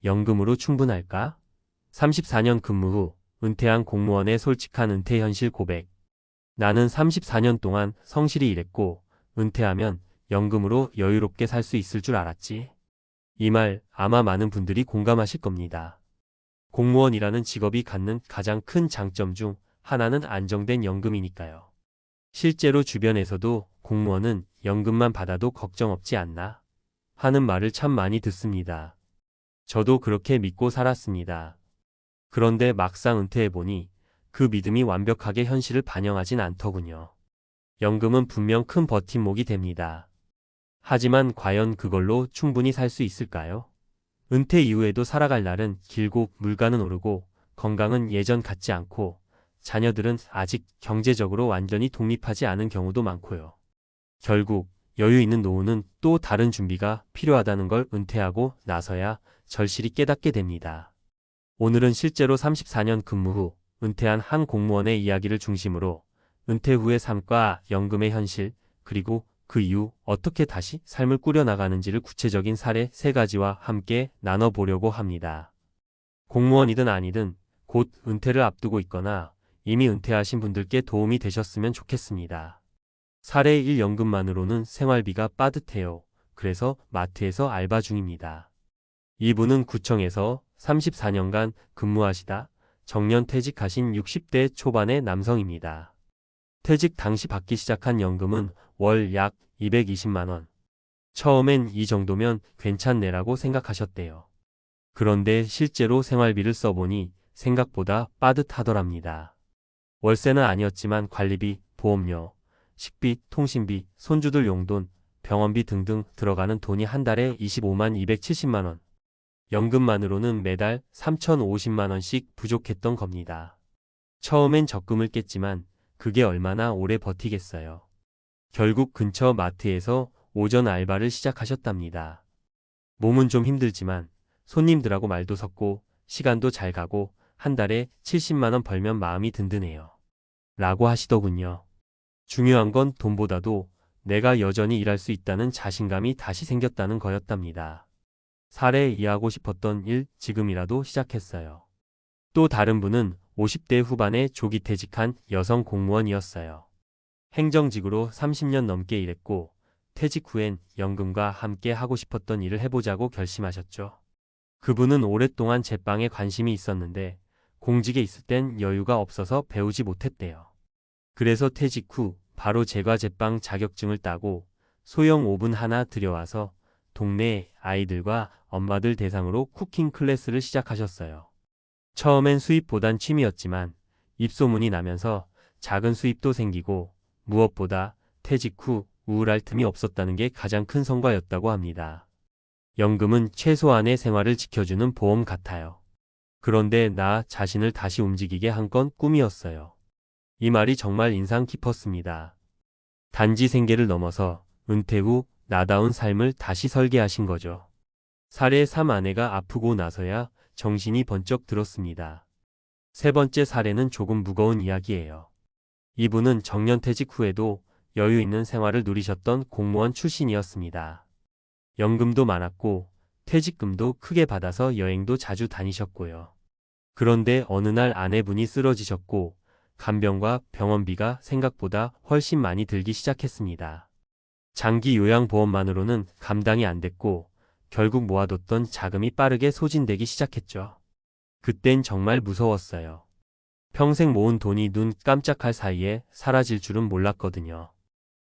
연금으로 충분할까? 34년 근무 후 은퇴한 공무원의 솔직한 은퇴 현실 고백. 나는 34년 동안 성실히 일했고 은퇴하면 연금으로 여유롭게 살 수 있을 줄 알았지. 이 말 아마 많은 분들이 공감하실 겁니다. 공무원이라는 직업이 갖는 가장 큰 장점 중 하나는 안정된 연금이니까요. 실제로 주변에서도 공무원은 연금만 받아도 걱정 없지 않나? 하는 말을 참 많이 듣습니다. 저도 그렇게 믿고 살았습니다. 그런데 막상 은퇴해보니 그 믿음이 완벽하게 현실을 반영하진 않더군요. 연금은 분명 큰 버팀목이 됩니다. 하지만 과연 그걸로 충분히 살 수 있을까요? 은퇴 이후에도 살아갈 날은 길고 물가는 오르고 건강은 예전 같지 않고 자녀들은 아직 경제적으로 완전히 독립하지 않은 경우도 많고요. 결국 여유 있는 노후는 또 다른 준비가 필요하다는 걸 은퇴하고 나서야 절실히 깨닫게 됩니다. 오늘은 실제로 34년 근무 후 은퇴한 한 공무원의 이야기를 중심으로 은퇴 후의 삶과 연금의 현실, 그리고 그 이후 어떻게 다시 삶을 꾸려나가는지를 구체적인 사례 3가지와 함께 나눠보려고 합니다. 공무원이든 아니든 곧 은퇴를 앞두고 있거나 이미 은퇴하신 분들께 도움이 되셨으면 좋겠습니다. 사례 1 연금만으로는 생활비가 빠듯해요. 그래서 마트에서 알바 중입니다. 이분은 구청에서 34년간 근무하시다 정년 퇴직하신 60대 초반의 남성입니다. 퇴직 당시 받기 시작한 연금은 월 약 220만 원. 처음엔 이 정도면 괜찮네라고 생각하셨대요. 그런데 실제로 생활비를 써보니 생각보다 빠듯하더랍니다. 월세는 아니었지만 관리비, 보험료, 식비, 통신비, 손주들 용돈, 병원비 등등 들어가는 돈이 한 달에 25만 270만 원. 연금만으로는 매달 3,050만 원씩 부족했던 겁니다. 처음엔 적금을 깼지만 그게 얼마나 오래 버티겠어요. 결국 근처 마트에서 오전 알바를 시작하셨답니다. 몸은 좀 힘들지만 손님들하고 말도 섞고 시간도 잘 가고 한 달에 70만 원 벌면 마음이 든든해요. 라고 하시더군요. 중요한 건 돈보다도 내가 여전히 일할 수 있다는 자신감이 다시 생겼다는 거였답니다. 사례 이해하고 싶었던 일 지금이라도 시작했어요. 또 다른 분은 50대 후반에 조기 퇴직한 여성 공무원이었어요. 행정직으로 30년 넘게 일했고 퇴직 후엔 연금과 함께 하고 싶었던 일을 해보자고 결심하셨죠. 그분은 오랫동안 제빵에 관심이 있었는데 공직에 있을 땐 여유가 없어서 배우지 못했대요. 그래서 퇴직 후 바로 제과제빵 자격증을 따고 소형 오븐 하나 들여와서 동네 아이들과 엄마들 대상으로 쿠킹 클래스를 시작하셨어요. 처음엔 수입보단 취미였지만 입소문이 나면서 작은 수입도 생기고 무엇보다 퇴직 후 우울할 틈이 없었다는 게 가장 큰 성과였다고 합니다. 연금은 최소한의 생활을 지켜주는 보험 같아요. 그런데 나 자신을 다시 움직이게 한 건 꿈이었어요. 이 말이 정말 인상 깊었습니다. 단지 생계를 넘어서 은퇴 후 나다운 삶을 다시 설계하신 거죠. 사례 3 아내가 아프고 나서야 정신이 번쩍 들었습니다. 세 번째 사례는 조금 무거운 이야기예요. 이분은 정년퇴직 후에도 여유 있는 생활을 누리셨던 공무원 출신이었습니다. 연금도 많았고 퇴직금도 크게 받아서 여행도 자주 다니셨고요. 그런데 어느 날 아내분이 쓰러지셨고 간병과 병원비가 생각보다 훨씬 많이 들기 시작했습니다. 장기 요양보험만으로는 감당이 안 됐고 결국 모아뒀던 자금이 빠르게 소진되기 시작했죠. 그땐 정말 무서웠어요. 평생 모은 돈이 눈 깜짝할 사이에 사라질 줄은 몰랐거든요.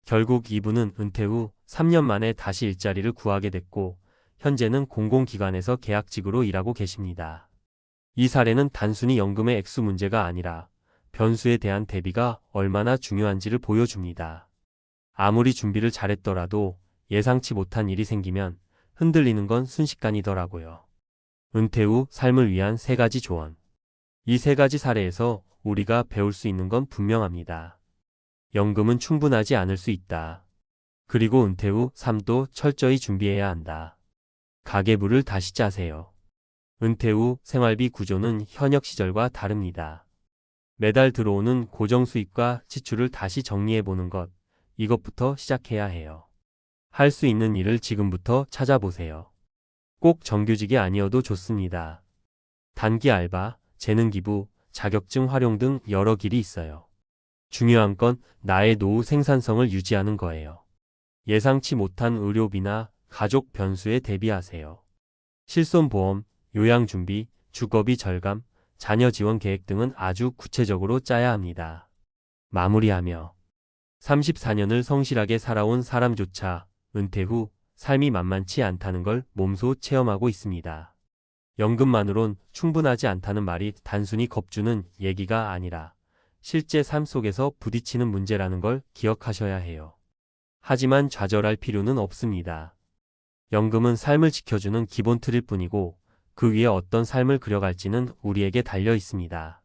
결국 이분은 은퇴 후 3년 만에 다시 일자리를 구하게 됐고 현재는 공공기관에서 계약직으로 일하고 계십니다. 이 사례는 단순히 연금의 액수 문제가 아니라 변수에 대한 대비가 얼마나 중요한지를 보여줍니다. 아무리 준비를 잘했더라도 예상치 못한 일이 생기면 흔들리는 건 순식간이더라고요. 은퇴 후 삶을 위한 3가지 조언. 이 3가지 사례에서 우리가 배울 수 있는 건 분명합니다. 연금은 충분하지 않을 수 있다. 그리고 은퇴 후 삶도 철저히 준비해야 한다. 가계부를 다시 짜세요. 은퇴 후 생활비 구조는 현역 시절과 다릅니다. 매달 들어오는 고정 수입과 지출을 다시 정리해보는 것, 이것부터 시작해야 해요. 할 수 있는 일을 지금부터 찾아보세요. 꼭 정규직이 아니어도 좋습니다. 단기 알바, 재능 기부, 자격증 활용 등 여러 길이 있어요. 중요한 건 나의 노후 생산성을 유지하는 거예요. 예상치 못한 의료비나 가족 변수에 대비하세요. 실손보험, 요양준비, 주거비 절감, 자녀 지원 계획 등은 아주 구체적으로 짜야 합니다. 마무리하며 34년을 성실하게 살아온 사람조차 은퇴 후 삶이 만만치 않다는 걸 몸소 체험하고 있습니다. 연금만으론 충분하지 않다는 말이 단순히 겁주는 얘기가 아니라 실제 삶 속에서 부딪히는 문제라는 걸 기억하셔야 해요. 하지만 좌절할 필요는 없습니다. 연금은 삶을 지켜주는 기본 틀일 뿐이고 그 위에 어떤 삶을 그려갈지는 우리에게 달려 있습니다.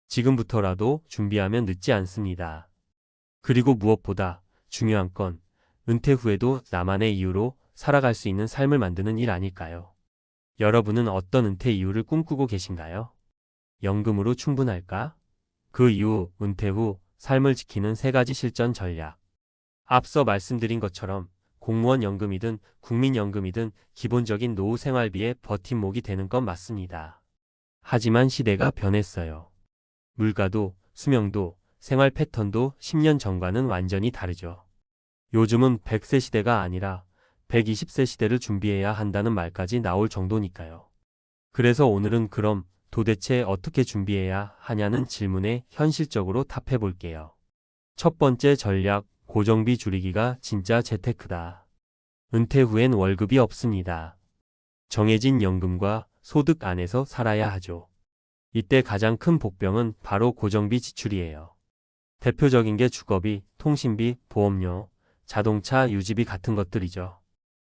지금부터라도 준비하면 늦지 않습니다. 그리고 무엇보다 중요한 건 은퇴 후에도 나만의 이유로 살아갈 수 있는 삶을 만드는 일 아닐까요? 여러분은 어떤 은퇴 이유를 꿈꾸고 계신가요? 연금으로 충분할까? 그 이후 은퇴 후 삶을 지키는 3가지 실전 전략. 앞서 말씀드린 것처럼 공무원 연금이든 국민연금이든 기본적인 노후 생활비의 버팀목이 되는 건 맞습니다. 하지만 시대가 변했어요. 물가도, 수명도, 생활 패턴도 10년 전과는 완전히 다르죠. 요즘은 100세 시대가 아니라 120세 시대를 준비해야 한다는 말까지 나올 정도니까요. 그래서 오늘은 그럼 도대체 어떻게 준비해야 하냐는 질문에 현실적으로 답해 볼게요. 첫 번째 전략, 고정비 줄이기가 진짜 재테크다. 은퇴 후엔 월급이 없습니다. 정해진 연금과 소득 안에서 살아야 하죠. 이때 가장 큰 복병은 바로 고정비 지출이에요. 대표적인 게 주거비, 통신비, 보험료, 자동차 유지비 같은 것들이죠.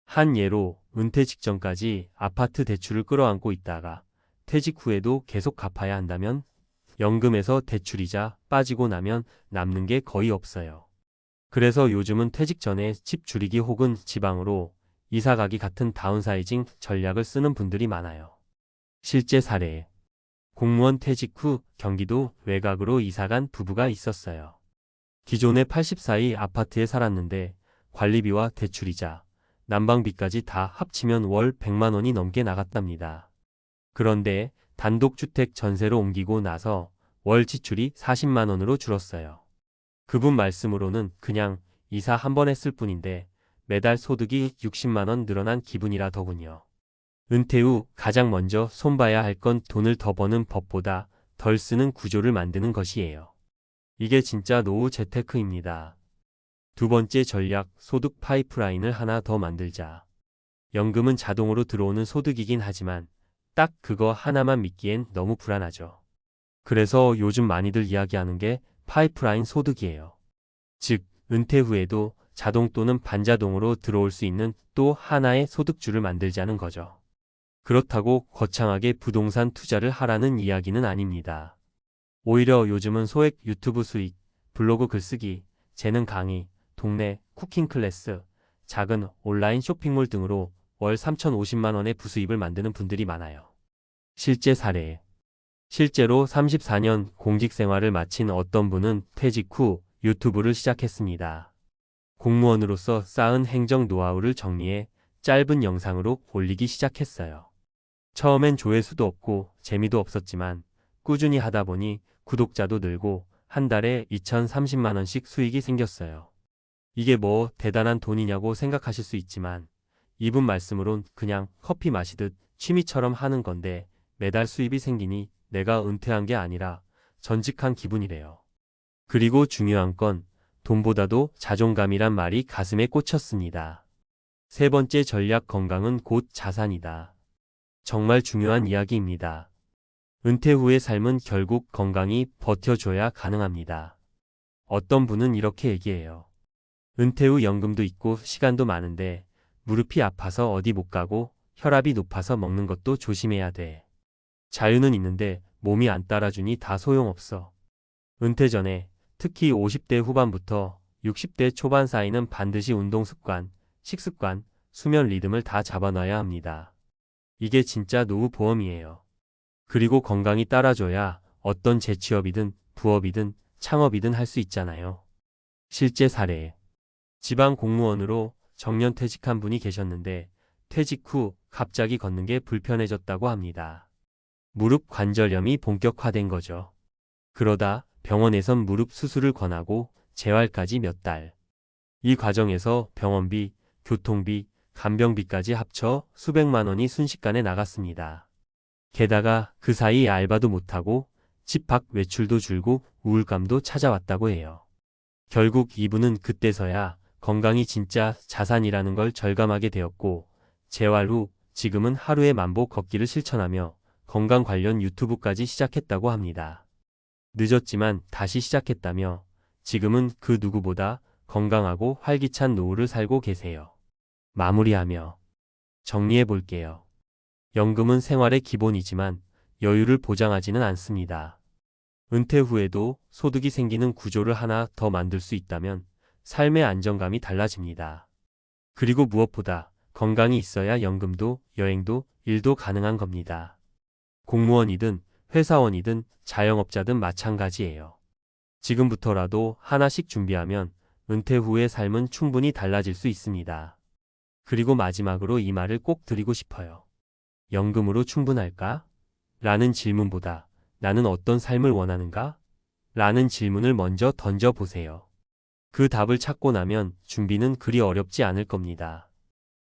한 예로 은퇴 직전까지 아파트 대출을 끌어안고 있다가 퇴직 후에도 계속 갚아야 한다면 연금에서 대출이자 빠지고 나면 남는 게 거의 없어요. 그래서 요즘은 퇴직 전에 집 줄이기 혹은 지방으로 이사 가기 같은 다운사이징 전략을 쓰는 분들이 많아요. 실제 사례. 공무원 퇴직 후 경기도 외곽으로 이사간 부부가 있었어요. 기존의 84이 아파트에 살았는데 관리비와 대출이자 난방비까지 다 합치면 월 100만 원이 넘게 나갔답니다. 그런데 단독주택 전세로 옮기고 나서 월 지출이 40만 원으로 줄었어요. 그분 말씀으로는 그냥 이사 한 번 했을 뿐인데 매달 소득이 60만 원 늘어난 기분이라더군요. 은퇴 후 가장 먼저 손봐야 할 건 돈을 더 버는 법보다 덜 쓰는 구조를 만드는 것이에요. 이게 진짜 노후 재테크입니다. 두 번째 전략, 소득 파이프라인을 하나 더 만들자. 연금은 자동으로 들어오는 소득이긴 하지만 딱 그거 하나만 믿기엔 너무 불안하죠. 그래서 요즘 많이들 이야기하는 게 파이프라인 소득이에요. 즉, 은퇴 후에도 자동 또는 반자동으로 들어올 수 있는 또 하나의 소득줄을 만들자는 거죠. 그렇다고 거창하게 부동산 투자를 하라는 이야기는 아닙니다. 오히려 요즘은 소액 유튜브 수익, 블로그 글쓰기, 재능 강의, 동네 쿠킹 클래스, 작은 온라인 쇼핑몰 등으로 월 3,050만 원의 부수입을 만드는 분들이 많아요. 실제 사례. 실제로 34년 공직 생활을 마친 어떤 분은 퇴직 후 유튜브를 시작했습니다. 공무원으로서 쌓은 행정 노하우를 정리해 짧은 영상으로 올리기 시작했어요. 처음엔 조회수도 없고 재미도 없었지만 꾸준히 하다 보니 구독자도 늘고 한 달에 2,030만 원씩 수익이 생겼어요. 이게 뭐 대단한 돈이냐고 생각하실 수 있지만 이분 말씀으론 그냥 커피 마시듯 취미처럼 하는 건데 매달 수입이 생기니 내가 은퇴한 게 아니라 전직한 기분이래요. 그리고 중요한 건 돈보다도 자존감이란 말이 가슴에 꽂혔습니다. 세 번째 전략, 건강은 곧 자산이다. 정말 중요한 이야기입니다. 은퇴 후의 삶은 결국 건강이 버텨줘야 가능합니다. 어떤 분은 이렇게 얘기해요. 은퇴 후 연금도 있고 시간도 많은데 무릎이 아파서 어디 못 가고 혈압이 높아서 먹는 것도 조심해야 돼. 자유는 있는데 몸이 안 따라주니 다 소용없어. 은퇴 전에 특히 50대 후반부터 60대 초반 사이는 반드시 운동 습관, 식습관, 수면 리듬을 다 잡아놔야 합니다. 이게 진짜 노후 보험이에요. 그리고 건강이 따라줘야 어떤 재취업이든 부업이든 창업이든 할 수 있잖아요. 실제 사례. 지방 공무원으로 정년퇴직한 분이 계셨는데 퇴직 후 갑자기 걷는 게 불편해졌다고 합니다. 무릎 관절염이 본격화된 거죠. 그러다 병원에선 무릎 수술을 권하고 재활까지 몇 달. 이 과정에서 병원비, 교통비, 간병비까지 합쳐 수백만 원이 순식간에 나갔습니다. 게다가 그 사이 알바도 못하고 집 밖 외출도 줄고 우울감도 찾아왔다고 해요. 결국 이분은 그때서야 건강이 진짜 자산이라는 걸 절감하게 되었고, 재활 후 지금은 하루에 만보 걷기를 실천하며 건강 관련 유튜브까지 시작했다고 합니다. 늦었지만 다시 시작했다며 지금은 그 누구보다 건강하고 활기찬 노후를 살고 계세요. 마무리하며 정리해 볼게요. 연금은 생활의 기본이지만 여유를 보장하지는 않습니다. 은퇴 후에도 소득이 생기는 구조를 하나 더 만들 수 있다면 삶의 안정감이 달라집니다. 그리고 무엇보다 건강이 있어야 연금도 여행도 일도 가능한 겁니다. 공무원이든 회사원이든 자영업자든 마찬가지예요. 지금부터라도 하나씩 준비하면 은퇴 후의 삶은 충분히 달라질 수 있습니다. 그리고 마지막으로 이 말을 꼭 드리고 싶어요. 연금으로 충분할까? 라는 질문보다 나는 어떤 삶을 원하는가? 라는 질문을 먼저 던져보세요. 그 답을 찾고 나면 준비는 그리 어렵지 않을 겁니다.